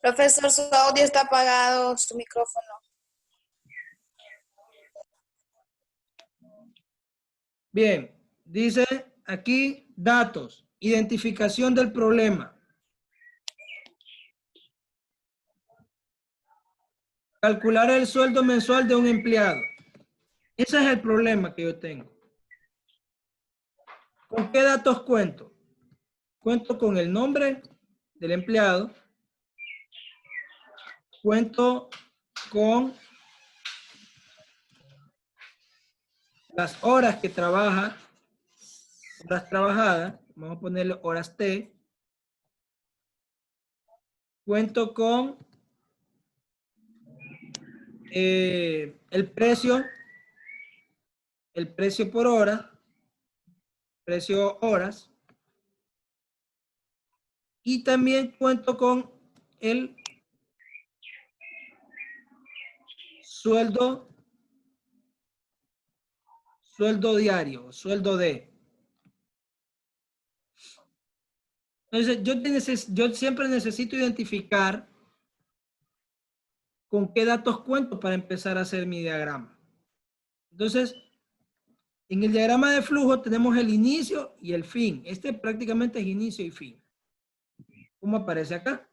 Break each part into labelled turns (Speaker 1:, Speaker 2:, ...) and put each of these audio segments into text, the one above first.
Speaker 1: Profesor, su audio está apagado, su micrófono.
Speaker 2: Bien, dice aquí datos, identificación del problema. Calcular el sueldo mensual de un empleado. Ese es el problema que yo tengo. ¿Con qué datos cuento? Cuento con el nombre del empleado. Cuento con las horas que trabaja, horas trabajadas, vamos a ponerle horas T. Cuento con el precio por hora, precio horas. Y también cuento con el sueldo diario, sueldo de. Entonces, yo siempre necesito identificar con qué datos cuento para empezar a hacer mi diagrama. Entonces, en el diagrama de flujo tenemos el inicio y el fin. Este prácticamente es inicio y fin. ¿Cómo aparece acá?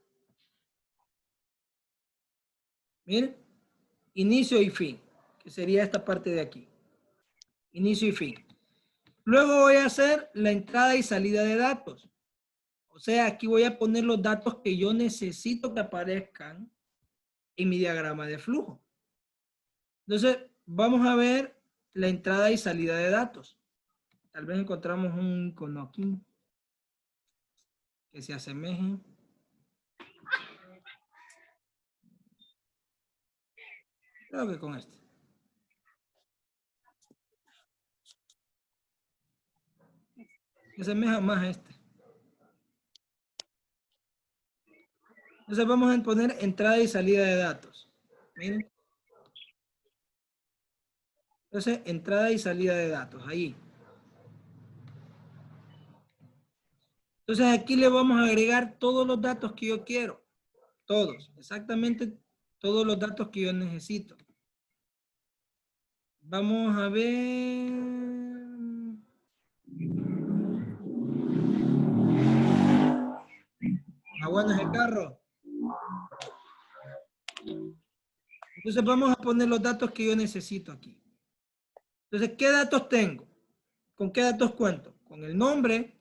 Speaker 2: Miren, inicio y fin, que sería esta parte de aquí. Inicio y fin. Luego voy a hacer la entrada y salida de datos. O sea, aquí voy a poner los datos que yo necesito que aparezcan en mi diagrama de flujo. Entonces, vamos a ver la entrada y salida de datos. Tal vez encontramos un icono aquí que se asemeje. Creo que con este. Se asemeja más a este. Entonces vamos a poner entrada y salida de datos. Miren. Entonces, entrada y salida de datos, ahí. Entonces aquí le vamos a agregar todos los datos que yo quiero. Todos, exactamente todos los datos que yo necesito. Vamos a ver. Aguanta el carro. Entonces vamos a poner los datos que yo necesito aquí. Entonces, ¿qué datos tengo? ¿Con qué datos cuento? Con el nombre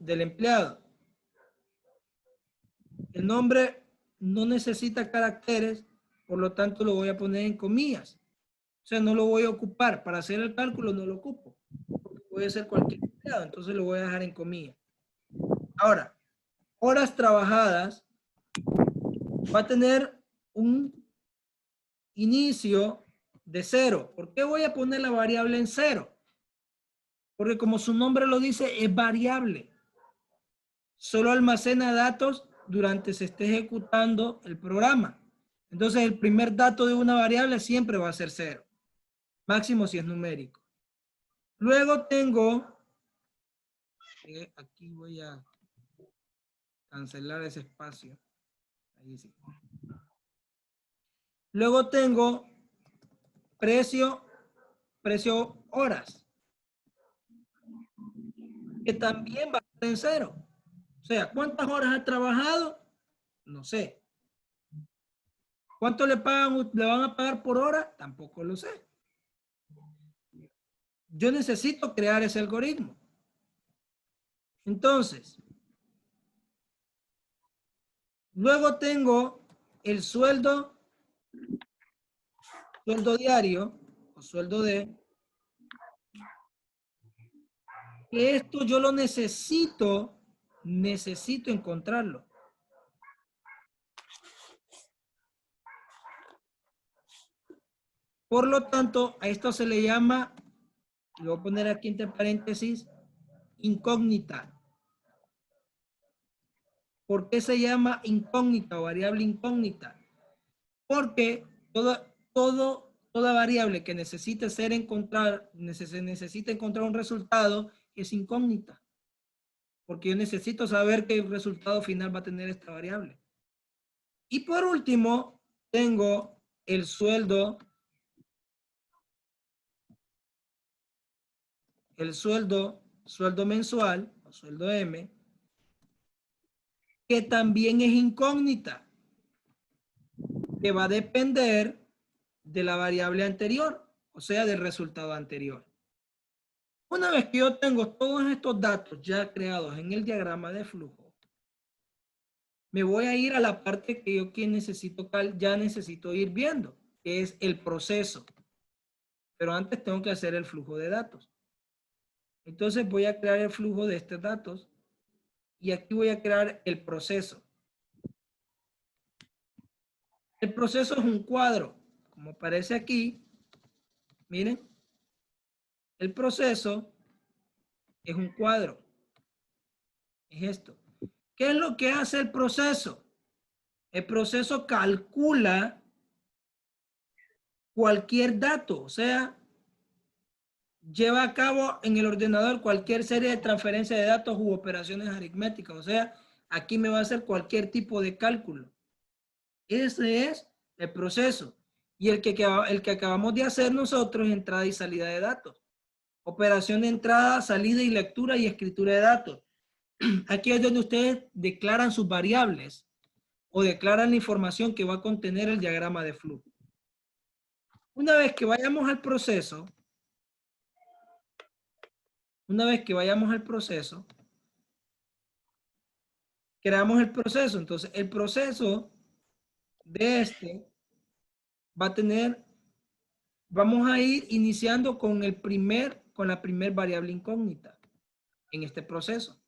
Speaker 2: del empleado. El nombre no necesita caracteres, por lo tanto lo voy a poner en comillas. O sea, no lo voy a ocupar. Para hacer el cálculo no lo ocupo. Porque puede ser cualquier empleado, entonces lo voy a dejar en comillas. Ahora, horas trabajadas va a tener un inicio de 0. ¿Por qué voy a poner la variable en 0? Porque como su nombre lo dice, es variable. Solo almacena datos durante se esté ejecutando el programa. Entonces, el primer dato de una variable siempre va a ser 0. Máximo si es numérico. Luego tengo, aquí voy a cancelar ese espacio. Ahí sí. Luego tengo precio horas. que también va a estar en cero. O sea, ¿cuántas horas ha trabajado? No sé. ¿Cuánto le van a pagar por hora? Tampoco lo sé. Yo necesito crear ese algoritmo. Entonces, luego tengo el sueldo diario o sueldo de, que esto yo lo necesito encontrarlo. Por lo tanto, a esto se le llama, lo voy a poner aquí entre paréntesis, incógnita. ¿Por qué se llama incógnita o variable incógnita? Porque toda variable que necesite necesita encontrar un resultado es incógnita. Porque yo necesito saber qué resultado final va a tener esta variable. Y por último, tengo el sueldo mensual, o sueldo M, que también es incógnita, que va a depender de la variable anterior, o sea, del resultado anterior. Una vez que yo tengo todos estos datos ya creados en el diagrama de flujo, me voy a ir a la parte que yo ya necesito ir viendo, que es el proceso. Pero antes tengo que hacer el flujo de datos. Entonces voy a crear el flujo de estos datos y aquí voy a crear el proceso. El proceso es un cuadro, como aparece aquí. Miren, el proceso es un cuadro. Es esto. ¿Qué es lo que hace el proceso? El proceso calcula cualquier dato, o sea, lleva a cabo en el ordenador cualquier serie de transferencia de datos u operaciones aritméticas, o sea, aquí me va a hacer cualquier tipo de cálculo. Ese es el proceso. Y el que acabamos de hacer nosotros es entrada y salida de datos. Operación de entrada, salida y lectura y escritura de datos. Aquí es donde ustedes declaran sus variables o declaran la información que va a contener el diagrama de flujo. Una vez que vayamos al proceso, creamos el proceso. Entonces, el proceso de este va a tener, vamos a ir iniciando con la primer variable incógnita en este proceso.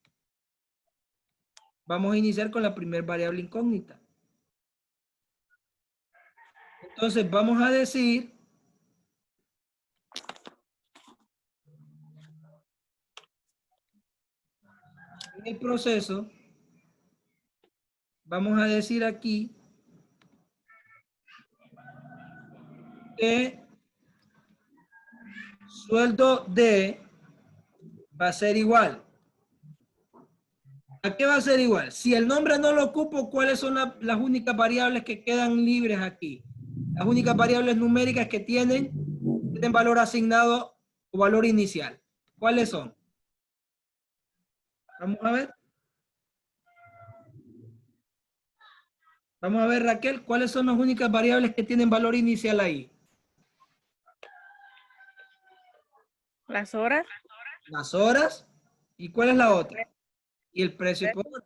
Speaker 2: Vamos a iniciar con la primer variable incógnita. Entonces, vamos a decir en el proceso, vamos a decir aquí que sueldo D va a ser igual. ¿A qué va a ser igual? Si el nombre no lo ocupo, ¿cuáles son las únicas variables que quedan libres aquí? Las únicas variables numéricas que tienen valor asignado o valor inicial. ¿Cuáles son? Vamos a ver. Vamos a ver, Raquel, ¿cuáles son las únicas variables que tienen valor inicial ahí?
Speaker 3: Las horas.
Speaker 2: Las horas. ¿Y cuál es la otra? Y el precio por hora.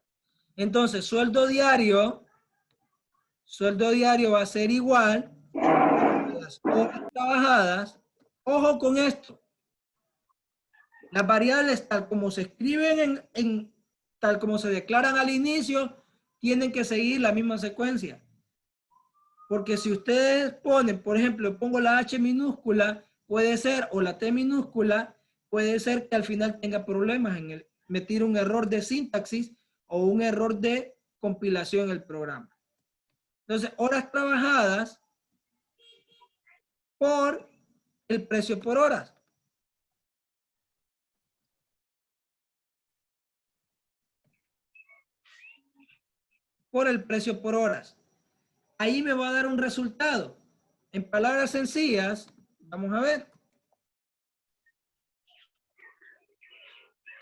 Speaker 2: Entonces, sueldo diario va a ser igual a las horas trabajadas. Ojo con esto. Las variables tal como se escriben tal como se declaran al inicio, tienen que seguir la misma secuencia. Porque si ustedes ponen, por ejemplo, pongo la H minúscula, puede ser, o la T minúscula, puede ser que al final tenga problemas me tire un error de sintaxis o un error de compilación en el programa. Entonces, horas trabajadas por el precio por horas. Por el precio por horas. Ahí me va a dar un resultado. En palabras sencillas, vamos a ver.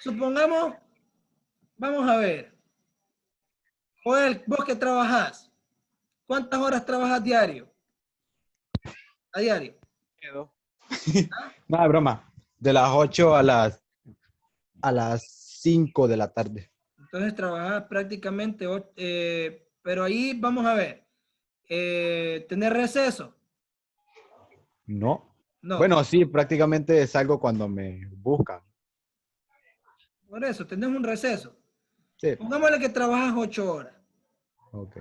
Speaker 2: supongamos, vamos a ver. Joel, vos que trabajás, ¿cuántas horas trabajas diario? A diario.
Speaker 4: No, es broma. De las 8 a las 5 de la tarde.
Speaker 2: Entonces trabajas prácticamente, pero ahí vamos a ver. ¿Tener receso?
Speaker 4: No.
Speaker 2: No.
Speaker 4: Bueno, sí, prácticamente salgo cuando me buscan.
Speaker 2: Por eso, tenés un receso.
Speaker 4: Sí.
Speaker 2: Pongámosle que trabajas 8 horas.
Speaker 4: Ok.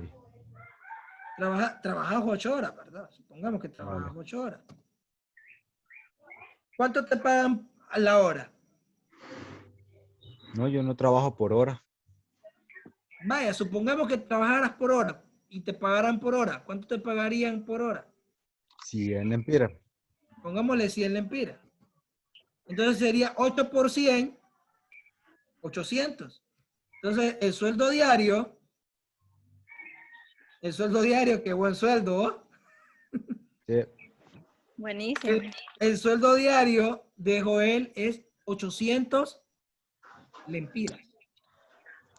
Speaker 2: Trabajas 8 horas, ¿verdad? Supongamos que trabajas
Speaker 4: Vale.
Speaker 2: 8 horas. ¿Cuánto te pagan a la hora?
Speaker 4: No, yo no trabajo por hora.
Speaker 2: Vaya, supongamos que trabajaras por hora y te pagaran por hora. ¿Cuánto te pagarían por hora?
Speaker 4: 100 lempiras.
Speaker 2: Pongámosle 100 lempiras. Entonces sería 8 por 100, 800. Entonces el sueldo diario, qué buen sueldo, ¿oh?
Speaker 4: Sí.
Speaker 3: Buenísimo.
Speaker 2: El sueldo diario de Joel es 800 lempiras.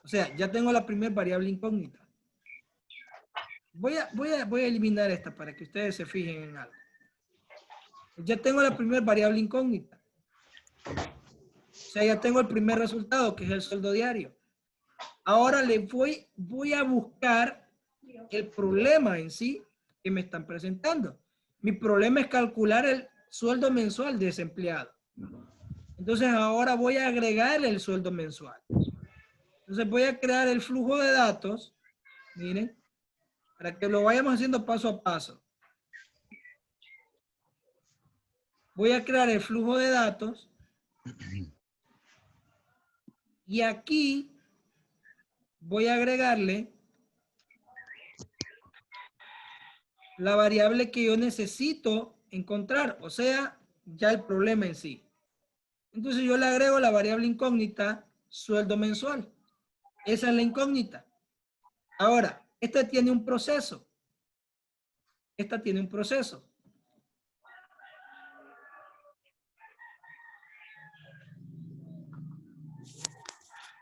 Speaker 2: O sea, ya tengo la primera variable incógnita. Voy a eliminar esta para que ustedes se fijen en algo. Ya tengo la primera variable incógnita. O sea, ya tengo el primer resultado, que es el sueldo diario. Ahora voy a buscar el problema en sí que me están presentando. Mi problema es calcular el sueldo mensual de ese empleado. Entonces ahora voy a agregar el sueldo mensual. Entonces voy a crear el flujo de datos. Miren, para que lo vayamos haciendo paso a paso. Voy a crear el flujo de datos. Y aquí voy a agregarle la variable que yo necesito encontrar, o sea, ya el problema en sí. Entonces yo le agrego la variable incógnita sueldo mensual. Esa es la incógnita. Ahora, esta tiene un proceso. Esta tiene un proceso.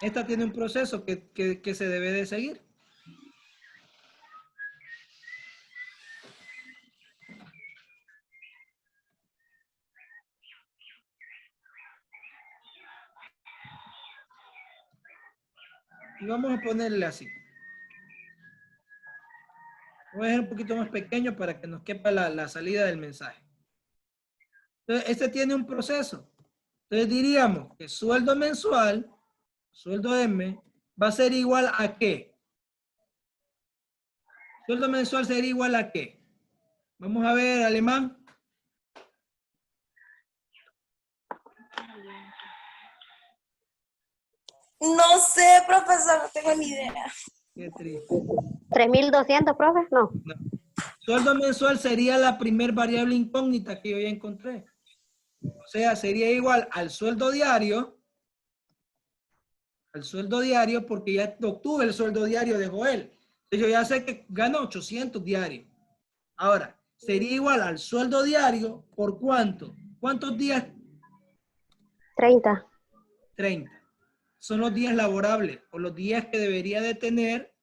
Speaker 2: Esta tiene un proceso que se debe de seguir. Y vamos a ponerle así. Voy a hacer un poquito más pequeño para que nos quepa la salida del mensaje. Entonces, este tiene un proceso. Entonces diríamos que sueldo mensual, sueldo M, va a ser igual a ¿qué? Sueldo mensual sería igual a ¿qué? Vamos a ver, Alemán.
Speaker 1: No sé, profesor, no tengo ni idea.
Speaker 2: Qué triste.
Speaker 5: 3.200, profe, no.
Speaker 2: No. Sueldo mensual sería la primer variable incógnita que yo ya encontré. O sea, sería igual al sueldo diario porque ya obtuve el sueldo diario de Joel. Entonces yo ya sé que gano 800 diarios. Ahora, sería igual al sueldo diario por ¿cuánto? ¿Cuántos días?
Speaker 5: 30.
Speaker 2: 30. Son los días laborables o los días que debería de tener,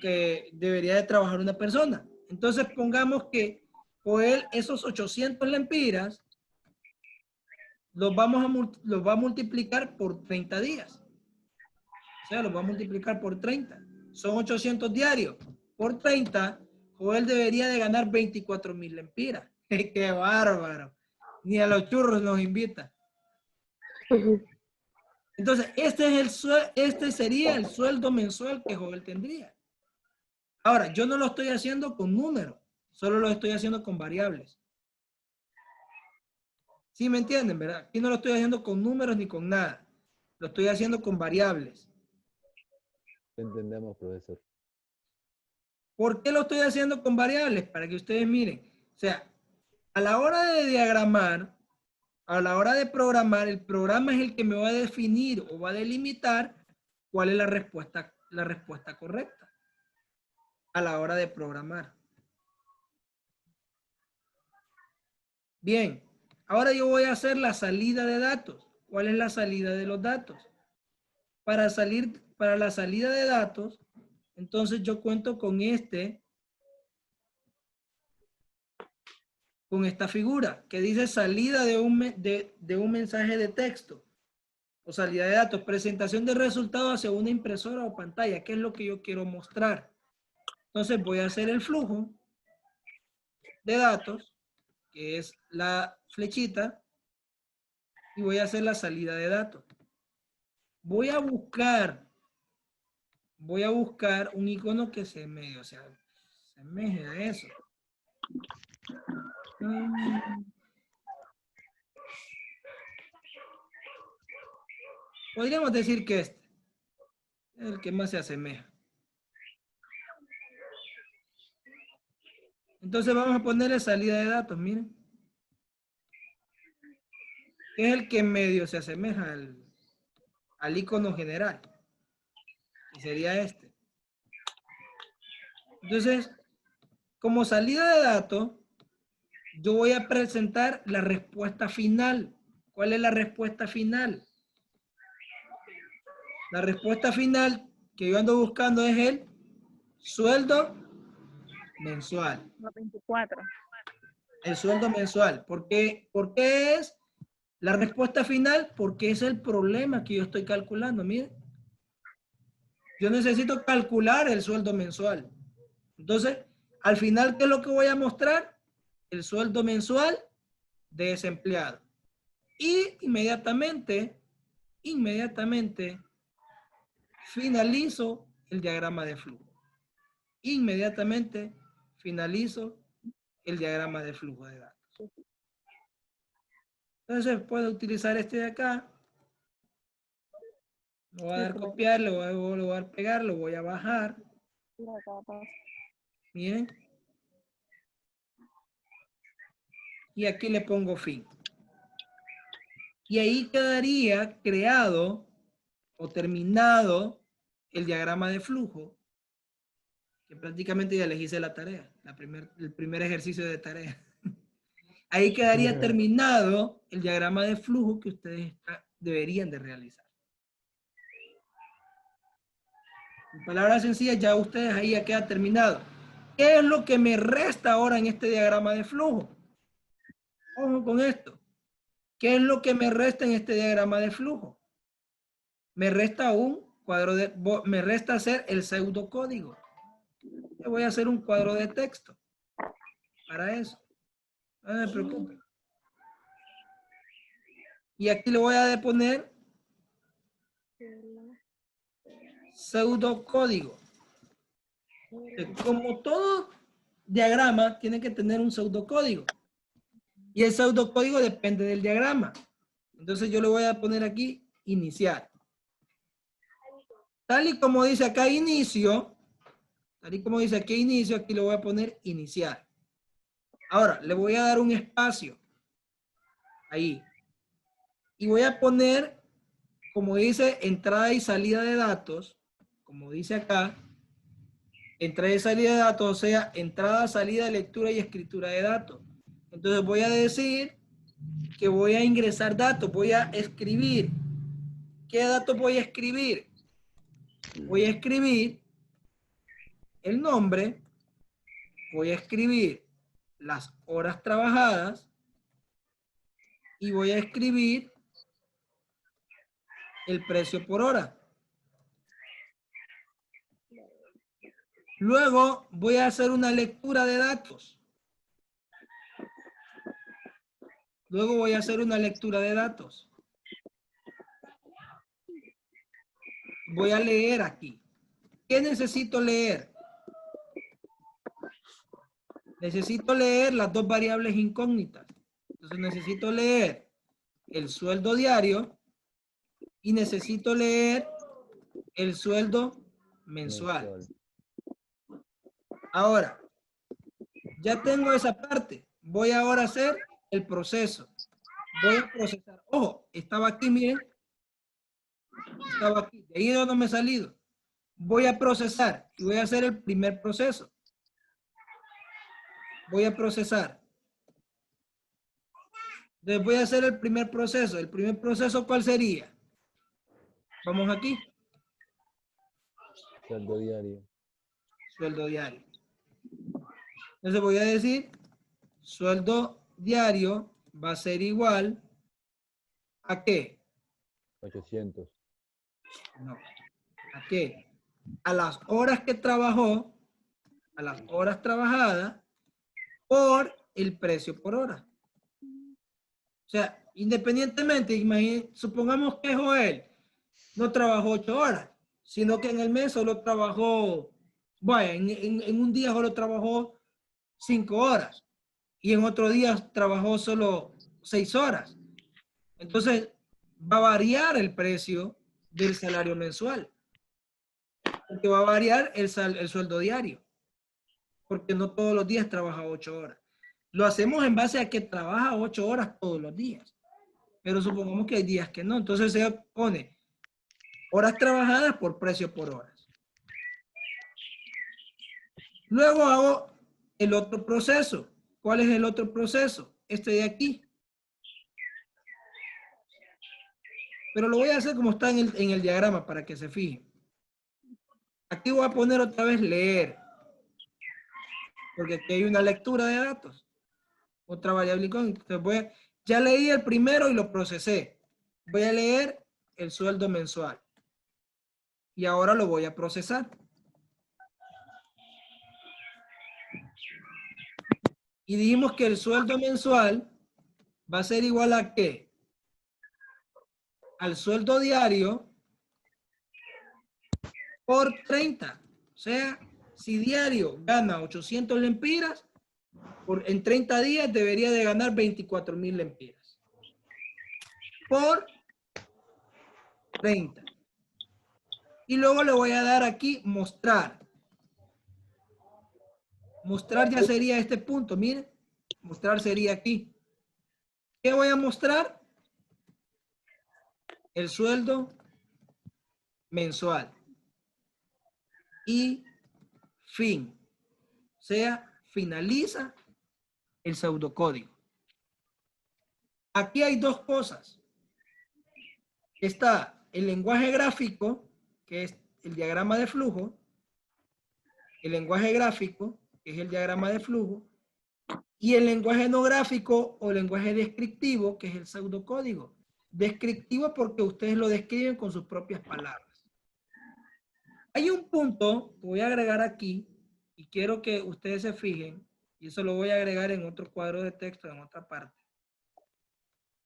Speaker 2: que debería de trabajar una persona. Entonces pongamos que Joel esos 800 lempiras los va a multiplicar por 30 días. O sea, los va a multiplicar por 30. Son 800 diarios. Por 30, Joel debería de ganar 24,000 lempiras. ¡Qué bárbaro! Ni a los churros nos invita. Entonces, este sería el sueldo mensual que Joel tendría. Ahora, yo no lo estoy haciendo con números, solo lo estoy haciendo con variables. ¿Sí me entienden, verdad? Aquí no lo estoy haciendo con números ni con nada. Lo estoy haciendo con variables.
Speaker 4: Entendemos, profesor.
Speaker 2: ¿Por qué lo estoy haciendo con variables? Para que ustedes miren. O sea, a la hora de diagramar, a la hora de programar, el programa es el que me va a definir o va a delimitar cuál es la respuesta correcta a la hora de programar. Bien, ahora yo voy a hacer la salida de datos. cuál es la salida de los datos. Para la salida de datos, entonces yo cuento con con esta figura que dice salida de un mensaje de texto o salida de datos, presentación de resultados hacia una impresora o pantalla, que es lo que yo quiero mostrar. Entonces voy a hacer el flujo de datos, que es la flechita, y voy a hacer la salida de datos. Voy a buscar un icono que se asemeje a eso. Podríamos decir que este es el que más se asemeja. Entonces vamos a ponerle salida de datos, miren. Es el que medio se asemeja al icono general. Y sería este. Entonces, como salida de datos, yo voy a presentar la respuesta final. ¿Cuál es la respuesta final? La respuesta final que yo ando buscando es el sueldo mensual.
Speaker 3: Los 24.
Speaker 2: El sueldo mensual. ¿Por qué es la respuesta final? Porque es el problema que yo estoy calculando. Miren. Yo necesito calcular el sueldo mensual. Entonces, al final, ¿qué es lo que voy a mostrar? El sueldo mensual de desempleado. Y inmediatamente finalizo el diagrama de flujo. Inmediatamente finalizo el diagrama de flujo de datos. Entonces puedo utilizar este de acá. Lo voy a dar copiar, lo voy a dar pegar, lo voy a bajar. Bien. Y aquí le pongo fin. Y ahí quedaría creado o terminado el diagrama de flujo, que prácticamente ya les hice la tarea, el primer ejercicio de tarea. Ahí quedaría terminado el diagrama de flujo que ustedes deberían de realizar. En palabras sencillas, ya ustedes ahí ya queda terminado. ¿Qué es lo que me resta ahora en este diagrama de flujo? Ojo con esto. ¿Qué es lo que me resta en este diagrama de flujo? Me resta me resta hacer el pseudocódigo. Yo voy a hacer un cuadro de texto para eso. No me preocupe. Y aquí le voy a poner pseudocódigo. Como todo diagrama tiene que tener un pseudocódigo. Y el pseudocódigo depende del diagrama. Entonces yo le voy a poner aquí iniciar. Tal y como dice acá inicio, aquí le voy a poner iniciar. Ahora, le voy a dar un espacio. Ahí. Y voy a poner, como dice, entrada y salida de datos. Como dice acá, entrada y salida de datos, o sea, entrada, salida, lectura y escritura de datos. Entonces voy a decir que voy a ingresar datos, voy a escribir. ¿Qué datos voy a escribir? Voy a escribir el nombre, voy a escribir las horas trabajadas y voy a escribir el precio por hora. Luego voy a hacer una lectura de datos. Voy a leer aquí. ¿Qué necesito leer? Necesito leer las dos variables incógnitas. Entonces necesito leer el sueldo diario y necesito leer el sueldo mensual. Ahora, ya tengo esa parte. Voy ahora a hacer el proceso. Voy a procesar. Ojo, estaba aquí, miren. Estaba aquí. De ahí no me he salido. Voy a procesar y voy a hacer el primer proceso. Voy a procesar. Entonces voy a hacer el primer proceso. ¿El primer proceso cuál sería? Vamos aquí.
Speaker 4: Sueldo diario.
Speaker 2: Sueldo diario. Entonces voy a decir, sueldo diario va a ser igual ¿a qué?
Speaker 4: 800.
Speaker 2: No. ¿A qué? A las horas que trabajó, a las horas trabajadas, por el precio por hora. O sea, independientemente, supongamos que Joel no trabajó 8 horas, sino que en el mes solo trabajó, vaya, en un día solo trabajó 5 horas y en otro día trabajó solo 6 horas. Entonces, va a variar el precio del salario mensual. Porque va a variar el sueldo diario. Porque no todos los días trabaja 8 horas. Lo hacemos en base a que trabaja 8 horas todos los días. Pero supongamos que hay días que no. Entonces se pone horas trabajadas por precio por horas. Luego hago el otro proceso. ¿Cuál es el otro proceso? Este de aquí. Pero lo voy a hacer como está en el diagrama para que se fijen. Aquí voy a poner otra vez leer. Porque aquí hay una lectura de datos. Otra variable incógnita. Entonces ya leí el primero y lo procesé. Voy a leer el sueldo mensual. Y ahora lo voy a procesar. Y dijimos que el sueldo mensual va a ser igual a ¿qué? Al sueldo diario por 30. O sea, si diario gana 800 lempiras, en 30 días debería de ganar 24,000 lempiras. Por 30. Y luego le voy a dar aquí mostrar. Mostrar ya sería este punto, miren. Mostrar sería aquí. ¿Qué voy a mostrar? El sueldo mensual. Y fin. O sea, finaliza el pseudocódigo. Aquí hay dos cosas. Está el lenguaje gráfico, que es el diagrama de flujo. El lenguaje gráfico, que es el diagrama de flujo. Y el lenguaje no gráfico o lenguaje descriptivo, que es el pseudocódigo. Descriptivo porque ustedes lo describen con sus propias palabras. Hay un punto que voy a agregar aquí y quiero que ustedes se fijen, y eso lo voy a agregar en otro cuadro de texto, en otra parte.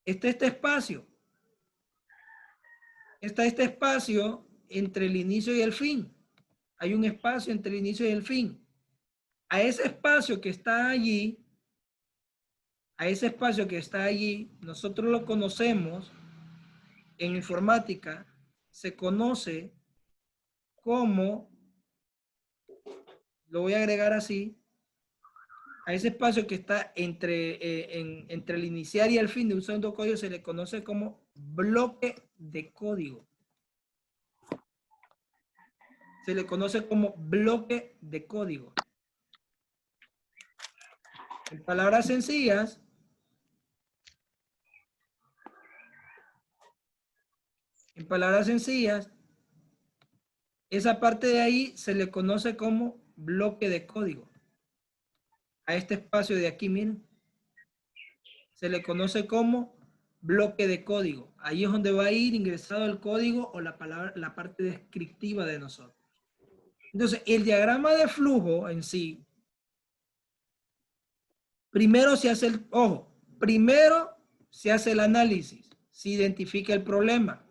Speaker 2: Está este espacio. Está este espacio entre el inicio y el fin. Hay un espacio entre el inicio y el fin. A ese espacio que está allí, nosotros lo conocemos en informática, se conoce como, lo voy a agregar así, a ese espacio que está entre el iniciar y el fin de un pseudocódigo se le conoce como bloque de código. Se le conoce como bloque de código. En palabras sencillas, esa parte de ahí se le conoce como bloque de código. A este espacio de aquí, miren, se le conoce como bloque de código. Ahí es donde va a ir ingresado el código o la parte descriptiva de nosotros. Entonces, el diagrama de flujo en sí, primero se hace primero se hace el análisis, se identifica el problema.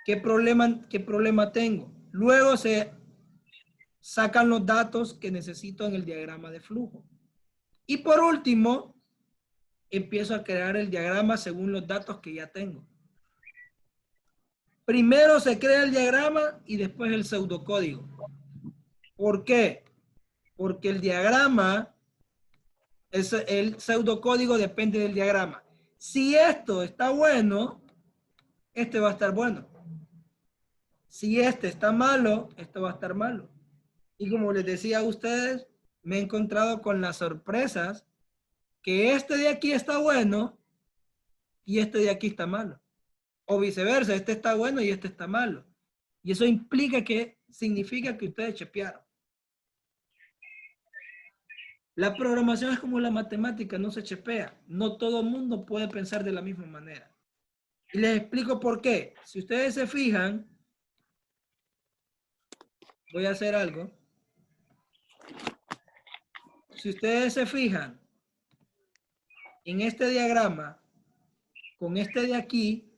Speaker 2: ¿Qué problema tengo? Luego se sacan los datos que necesito en el diagrama de flujo. Y por último, empiezo a crear el diagrama según los datos que ya tengo. Primero se crea el diagrama y después el pseudocódigo. ¿Por qué? Porque el diagrama, el pseudocódigo depende del diagrama. Si esto está bueno, este va a estar bueno. Si este está malo, esto va a estar malo. Y como les decía a ustedes, me he encontrado con las sorpresas que este de aquí está bueno y este de aquí está malo. O viceversa, este está bueno y este está malo. Y eso significa que ustedes chepearon. La programación es como la matemática, no se chepea. No todo el mundo puede pensar de la misma manera. Y les explico por qué. Si ustedes se fijan, voy a hacer algo. Si ustedes se fijan en este diagrama, con este de aquí,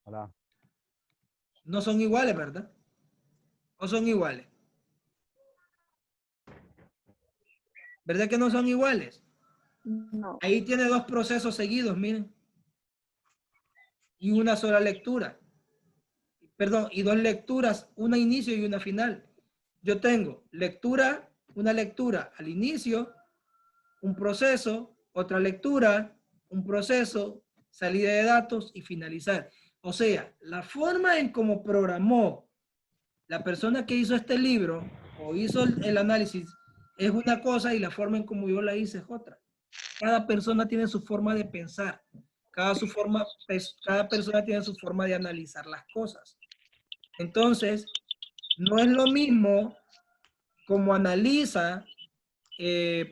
Speaker 4: Hola.
Speaker 2: no son iguales, ¿verdad? ¿O son iguales? ¿Verdad que no son iguales?
Speaker 3: No.
Speaker 2: Ahí tiene dos procesos seguidos, miren. Y una sola lectura. Perdón, y dos lecturas, una inicio y una final. Yo tengo lectura, una lectura al inicio, un proceso, otra lectura, un proceso, salida de datos y finalizar. O sea, la forma en cómo programó la persona que hizo este libro o hizo el análisis es una cosa y la forma en cómo yo la hice es otra. Cada persona tiene su forma de pensar. Cada persona tiene su forma de analizar las cosas. Entonces, no es lo mismo como analiza,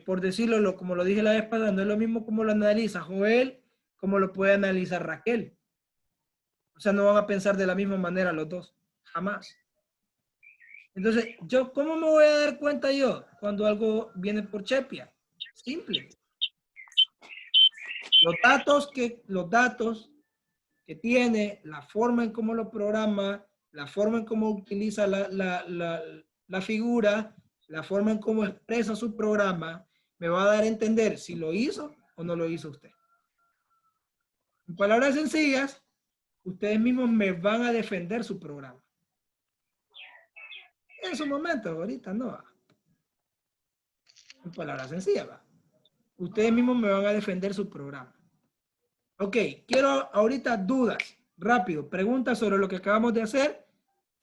Speaker 2: por decirlo, como lo dije la vez pasada, no es lo mismo como lo analiza Joel, como lo puede analizar Raquel. O sea, no van a pensar de la misma manera los dos, jamás. Entonces, ¿cómo me voy a dar cuenta yo cuando algo viene por Chepia? Simple. Los datos que tiene, la forma en cómo lo programa, la forma en cómo utiliza la figura, la forma en cómo expresa su programa, me va a dar a entender si lo hizo o no lo hizo usted. En palabras sencillas, ustedes mismos me van a defender su programa. En su momento, ahorita no. En palabras sencillas, va. Ustedes mismos me van a defender su programa. Ok, quiero ahorita dudas. Rápido, preguntas sobre lo que acabamos de hacer.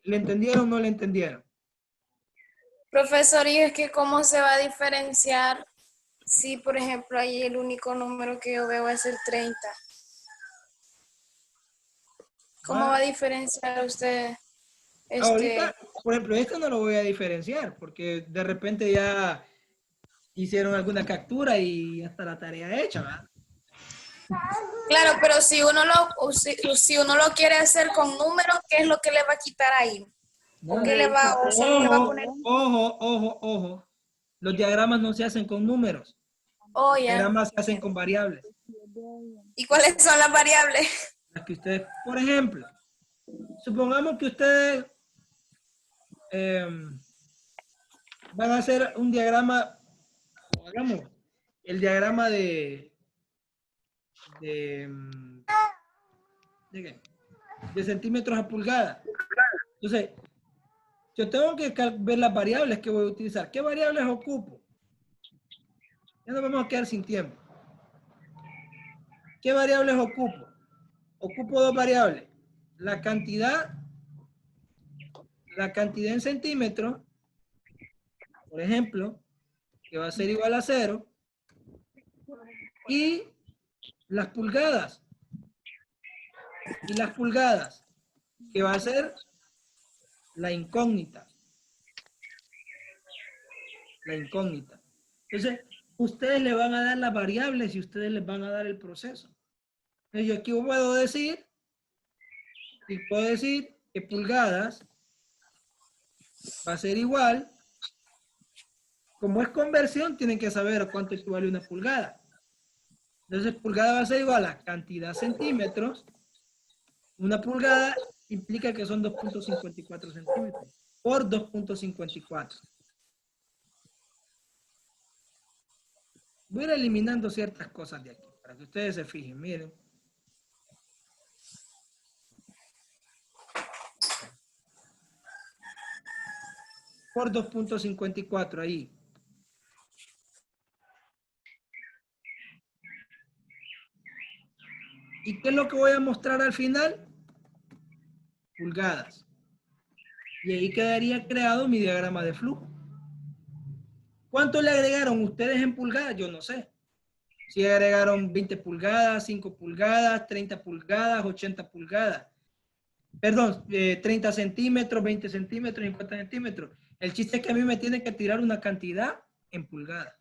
Speaker 2: ¿Le entendieron o no le entendieron?
Speaker 1: Profesor, ¿y es que cómo se va a diferenciar si, por ejemplo, ahí el único número que yo veo es el 30? ¿Cómo va a diferenciar usted?
Speaker 2: Ahorita, por ejemplo, esto no lo voy a diferenciar porque de repente ya hicieron alguna captura y ya está la tarea hecha, ¿verdad?
Speaker 1: Claro, pero si uno lo quiere hacer con números, ¿qué es lo que le va a quitar ahí? ¿O qué le va, o solo le va a poner?
Speaker 2: Ojo. Los diagramas no se hacen con números.
Speaker 1: Oh,
Speaker 2: Los
Speaker 1: ya.
Speaker 2: diagramas se hacen con variables.
Speaker 1: ¿Y cuáles son las variables?
Speaker 2: Las que ustedes, por ejemplo, supongamos que ustedes van a hacer un diagrama, hagamos el diagrama de centímetros a pulgadas. Entonces, yo tengo que ver las variables que voy a utilizar. ¿Qué variables ocupo? Ya nos vamos a quedar sin tiempo. ¿Qué variables ocupo? Ocupo dos variables. La cantidad en centímetros, por ejemplo, que va a ser igual a 0, y las pulgadas. Y las pulgadas, que va a ser la incógnita. La incógnita. Entonces, ustedes le van a dar las variables y ustedes les van a dar el proceso. Entonces, yo aquí puedo decir que pulgadas va a ser igual. Como es conversión, tienen que saber cuánto equivale una pulgada. Entonces, pulgada va a ser igual a cantidad centímetros. Una pulgada implica que son 2.54 centímetros por 2.54. Voy a ir eliminando ciertas cosas de aquí para que ustedes se fijen. Miren. Por 2.54 ahí. ¿Y qué es lo que voy a mostrar al final? Pulgadas. Y ahí quedaría creado mi diagrama de flujo. ¿Cuánto le agregaron ustedes en pulgadas? Yo no sé. Si agregaron 20 pulgadas, 5 pulgadas, 30 pulgadas, 80 pulgadas. Perdón, 30 centímetros, 20 centímetros, 50 centímetros. El chiste es que a mí me tiene que tirar una cantidad en pulgadas.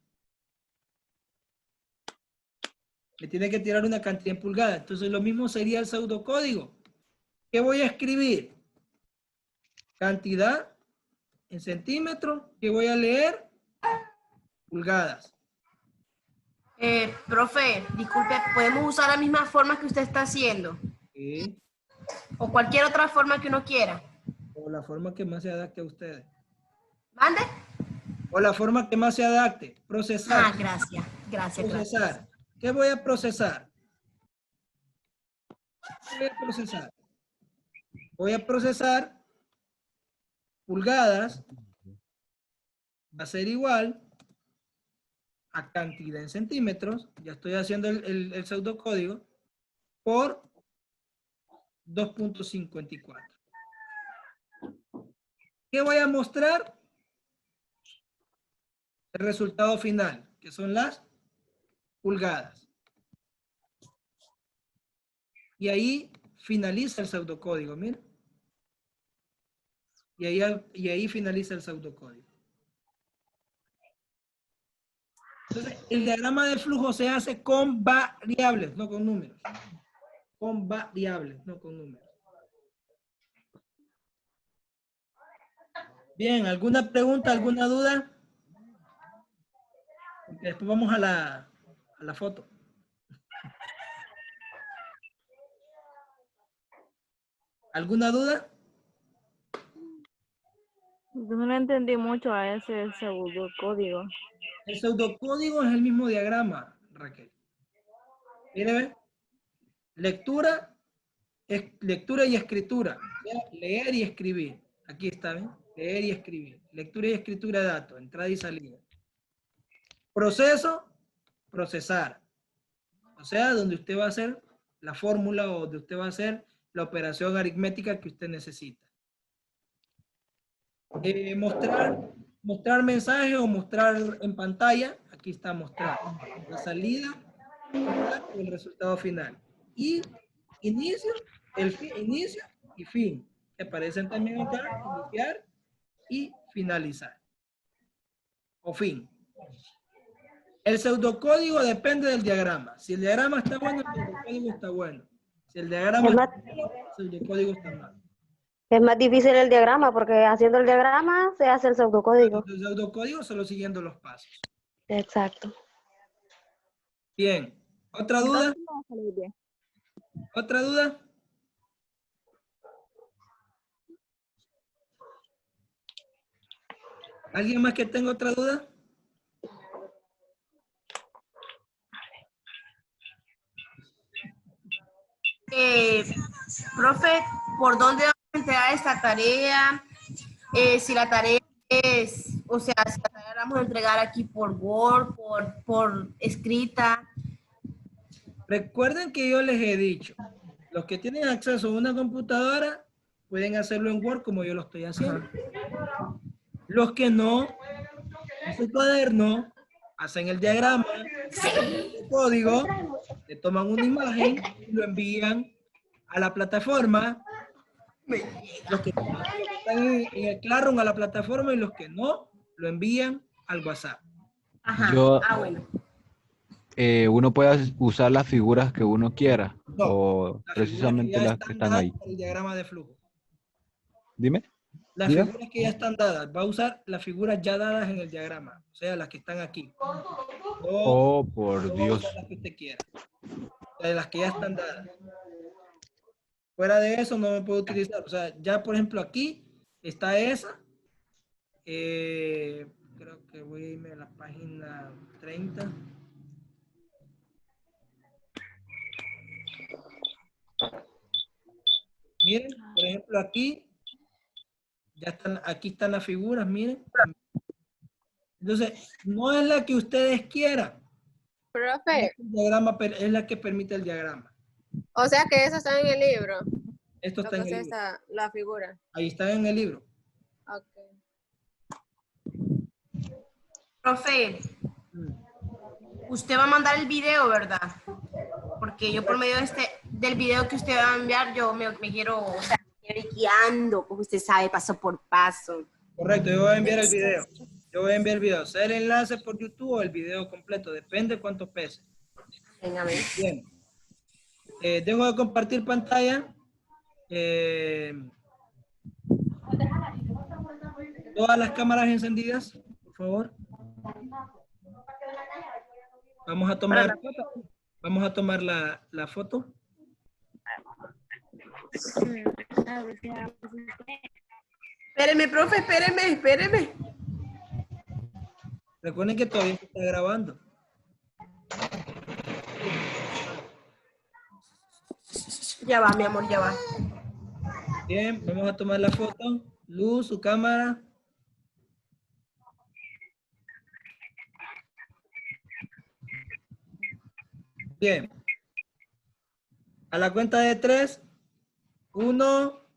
Speaker 2: Me tiene que tirar una cantidad en pulgadas. Entonces lo mismo sería el pseudocódigo. ¿Qué voy a escribir? Cantidad en centímetros. ¿Qué voy a leer? Pulgadas.
Speaker 6: Profe, disculpe, ¿podemos usar la misma forma que usted está haciendo?
Speaker 2: Sí.
Speaker 6: O cualquier otra forma que uno quiera.
Speaker 2: O la forma que más se adapte a ustedes.
Speaker 6: ¿Mande?
Speaker 2: O la forma que más se adapte. Procesar.
Speaker 6: Ah, gracias. Gracias,
Speaker 2: Procesar.
Speaker 6: gracias.
Speaker 2: ¿Qué voy a procesar? ¿Qué voy a procesar? Voy a procesar pulgadas. Va a ser igual a cantidad en centímetros. Ya estoy haciendo el pseudocódigo. Por 2.54. ¿Qué voy a mostrar? El resultado final, que son las pulgadas. Y ahí finaliza el pseudocódigo, miren. Y ahí finaliza el pseudocódigo. Entonces, el diagrama de flujo se hace con variables, no con números. Con variables, no con números. Bien, ¿alguna pregunta, alguna duda? Después vamos a la foto. ¿Alguna duda?
Speaker 3: Yo no le entendí mucho a ese pseudocódigo.
Speaker 2: El pseudocódigo es el mismo diagrama, Raquel. Mire, ¿ve? Lectura y escritura. Leer y escribir. Aquí está, ¿ven? Leer y escribir. Lectura y escritura de datos, entrada y salida. Proceso, procesar. O sea, donde usted va a hacer la fórmula o donde usted va a hacer la operación aritmética que usted necesita. Mostrar mensaje o mostrar en pantalla. Aquí está mostrar la salida o el resultado final. Y inicio, inicio y fin. Que aparecen también acá, iniciar y finalizar. O fin. El pseudocódigo depende del diagrama. Si el diagrama está bueno, el pseudocódigo está bueno. Si el diagrama está malo, el pseudocódigo está malo.
Speaker 5: Es más difícil el diagrama porque haciendo el diagrama se hace el pseudocódigo.
Speaker 2: El pseudocódigo solo siguiendo los pasos.
Speaker 5: Exacto.
Speaker 2: Bien. ¿Otra duda? ¿Otra duda? ¿Alguien más que tenga otra duda?
Speaker 6: Profe, ¿por dónde vamos a entregar esta tarea? Si la tarea es, o sea, si la tarea la vamos a entregar aquí por Word, por escrita.
Speaker 2: Recuerden que yo les he dicho, los que tienen acceso a una computadora pueden hacerlo en Word como yo lo estoy haciendo. Los que no, en su cuaderno, hacen el diagrama, el código, le toman una imagen y lo envían a la plataforma. Los que están en el Classroom a la plataforma y los que no, lo envían al WhatsApp.
Speaker 6: Ajá. Bueno.
Speaker 4: Uno puede usar las figuras que uno quiera,
Speaker 2: No,
Speaker 4: o precisamente las que están ahí.
Speaker 2: El diagrama de flujo.
Speaker 4: Dime.
Speaker 2: Las
Speaker 4: Diga.
Speaker 2: figuras que ya están dadas, va a usar las figuras ya dadas en el diagrama, o sea, las que están aquí.
Speaker 4: Oh, por
Speaker 2: no
Speaker 4: Dios.
Speaker 2: las que usted quiera. De las que ya están dadas. Fuera de eso no me puedo utilizar. O sea, ya por ejemplo aquí está esa. Creo que voy a irme a la página 30. Miren, por ejemplo aquí. Ya están, aquí están las figuras, miren. Entonces, no es la que ustedes quieran.
Speaker 7: Profe,
Speaker 2: El diagrama es la que permite el diagrama.
Speaker 7: o sea que eso está en el libro.
Speaker 2: Esto está en el libro.
Speaker 7: La figura.
Speaker 2: Ahí está en el libro.
Speaker 7: Ok.
Speaker 6: Profe, usted va a mandar el video, ¿verdad? Porque yo por medio del video que usted va a enviar, yo me quiero, o sea, me quiero ir guiando, porque usted sabe paso por paso.
Speaker 2: Correcto, yo voy a enviar el video. Yo voy a enviar el video, sea el enlace por YouTube o el video completo, depende cuánto pese.
Speaker 6: Venga, ven.
Speaker 2: Bien. Dejo de compartir pantalla. Todas las cámaras encendidas, por favor. Vamos a tomar la foto.
Speaker 6: Espéreme, profe, espéreme.
Speaker 2: Recuerden que todavía se está grabando.
Speaker 6: Ya va, mi amor, ya va.
Speaker 2: Bien, vamos a tomar la foto. Luz, su cámara. Bien. A la cuenta de 3. 1,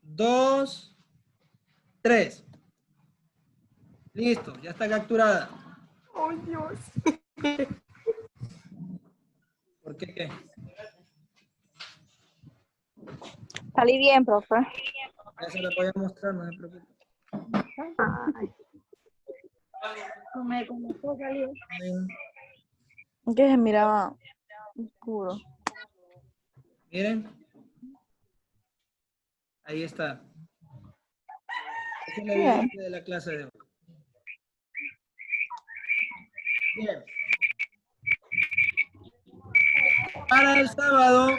Speaker 2: 2, 3. Listo, ya está capturada.
Speaker 6: ¡Oh, Dios!
Speaker 2: ¿Por qué qué?
Speaker 3: Salí bien, profe.
Speaker 2: Ya se la voy a mostrar, no se preocupe.
Speaker 3: Que se miraba oscuro.
Speaker 2: Miren. Ahí está. Esa es la evidencia de la clase de hoy. Bien. Para el sábado,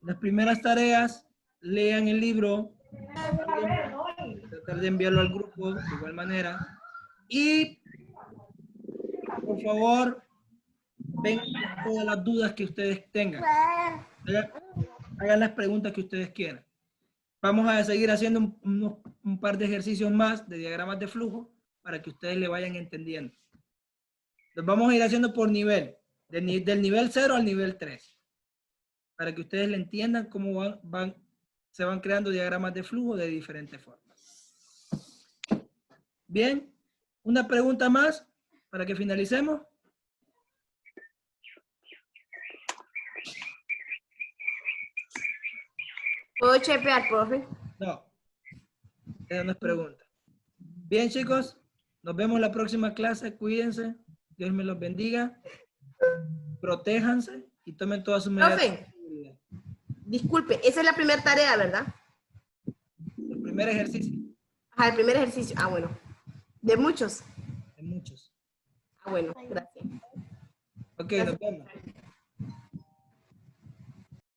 Speaker 2: las primeras tareas, lean el libro. Tratar de enviarlo al grupo de igual manera. Y, por favor, ven todas las dudas que ustedes tengan. Hagan las preguntas que ustedes quieran. Vamos a seguir haciendo un par de ejercicios más de diagramas de flujo para que ustedes le vayan entendiendo. Los vamos a ir haciendo por nivel, del nivel 0 al nivel 3, para que ustedes le entiendan cómo se van creando diagramas de flujo de diferentes formas. Bien, una pregunta más para que finalicemos.
Speaker 6: ¿Puedo chepear, profe?
Speaker 2: No, esa no es pregunta. Bien, chicos, nos vemos la próxima clase. Cuídense. Dios me los bendiga. Protéjanse y tomen todas sus medidas.
Speaker 6: Profe, disculpe, esa es la primera tarea, ¿verdad?
Speaker 2: El primer ejercicio.
Speaker 6: Ajá, el primer ejercicio. Ah, bueno. ¿De muchos?
Speaker 2: De muchos.
Speaker 6: Ah, bueno, gracias.
Speaker 2: Ok, nos vemos.